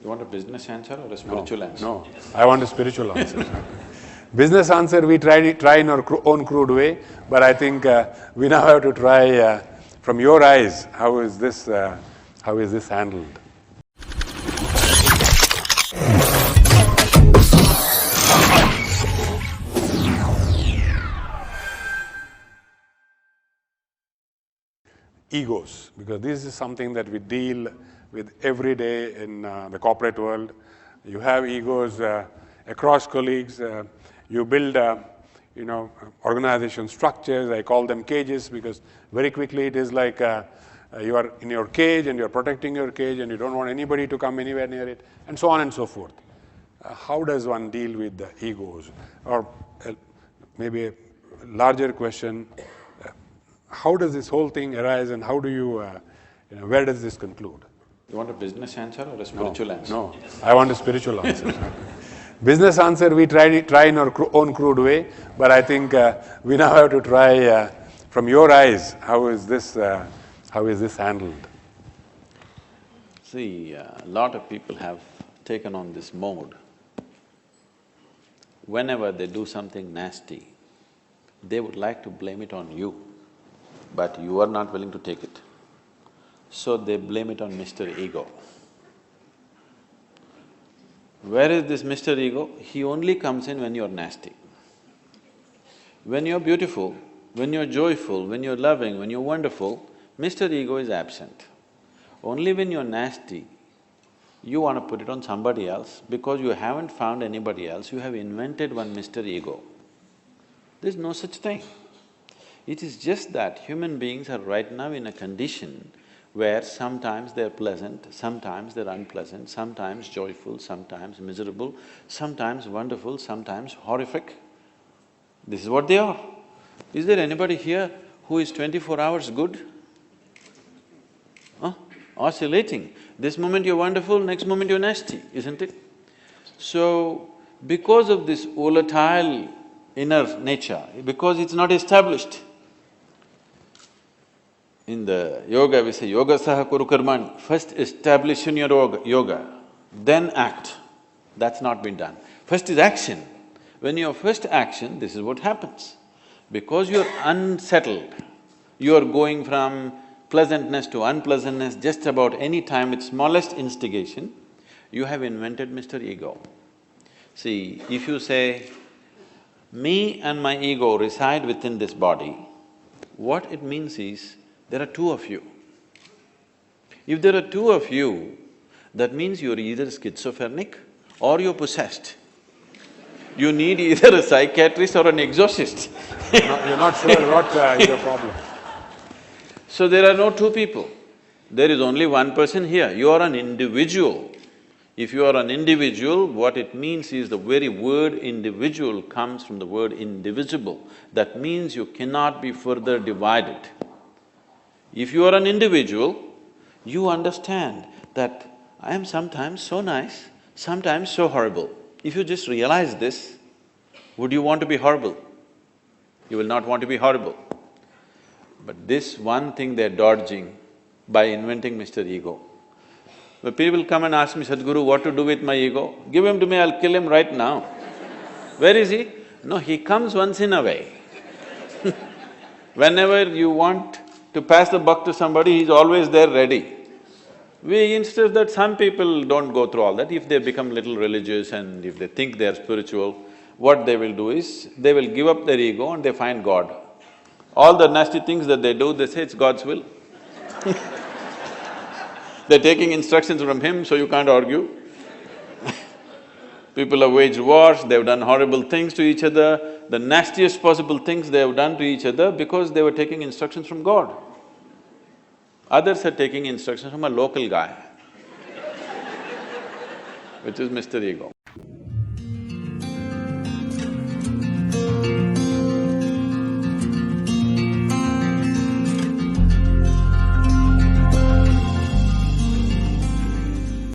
You want a business answer or a spiritual answer? No, I want a spiritual answer. Business answer we try in our own crude way, but I think we now have to try from your eyes, how is this handled? Egos, because this is something that we deal with every day in the corporate world. You have egos across colleagues. You build, organization structures. I call them cages because very quickly it is like you are in your cage and you're protecting your cage and you don't want anybody to come anywhere near it, and so on and so forth. How does one deal with the egos? Or maybe a larger question, how does this whole thing arise and how do you, where does this conclude? You want a business answer or a spiritual answer? No, I want a spiritual answer. Business answer we try in our own crude way, but I think we now have to try from your eyes, how is this handled? See, a lot of people have taken on this mode. Whenever they do something nasty, they would like to blame it on you, but you are not willing to take it. So they blame it on Mr. Ego. Where is this Mr. Ego? He only comes in when you're nasty. When you're beautiful, when you're joyful, when you're loving, when you're wonderful, Mr. Ego is absent. Only when you're nasty, you want to put it on somebody else because you haven't found anybody else, you have invented one Mr. Ego. There's no such thing. It is just that human beings are right now in a condition where sometimes they're pleasant, sometimes they're unpleasant, sometimes joyful, sometimes miserable, sometimes wonderful, sometimes horrific. This is what they are. Is there anybody here who is 24 hours good? Oscillating. This moment you're wonderful, next moment you're nasty, isn't it? So, because of this volatile inner nature, because it's not established, in the yoga we say, yoga saha kuru karmani, first establish in your yoga, then act. That's not been done. First is action. When you're first action, this is what happens. Because you're unsettled, you're going from pleasantness to unpleasantness just about any time with smallest instigation, you have invented Mr. Ego. See, if you say, me and my ego reside within this body, what it means is, there are two of you. If there are two of you, that means you're either schizophrenic or you're possessed. You need either a psychiatrist or an exorcist. You're not sure what is your problem. So there are no two people, there is only one person here, you are an individual. If you are an individual, what it means is the very word individual comes from the word indivisible. That means you cannot be further divided. If you are an individual, you understand that I am sometimes so nice, sometimes so horrible. If you just realize this, would you want to be horrible? You will not want to be horrible. But this one thing they're dodging by inventing Mr. Ego. When people come and ask me, Sadhguru, what to do with my ego? Give him to me, I'll kill him right now. Where is he? No, he comes once in a way. Whenever you want to pass the buck to somebody, he's always there ready. We insist that some people don't go through all that. If they become little religious and if they think they're spiritual, what they will do is, they will give up their ego and they find God. All the nasty things that they do, they say it's God's will. They're taking instructions from Him, so you can't argue. People have waged wars, they've done horrible things to each other, the nastiest possible things they have done to each other because they were taking instructions from God. Others are taking instructions from a local guy, which is Mr. Ego.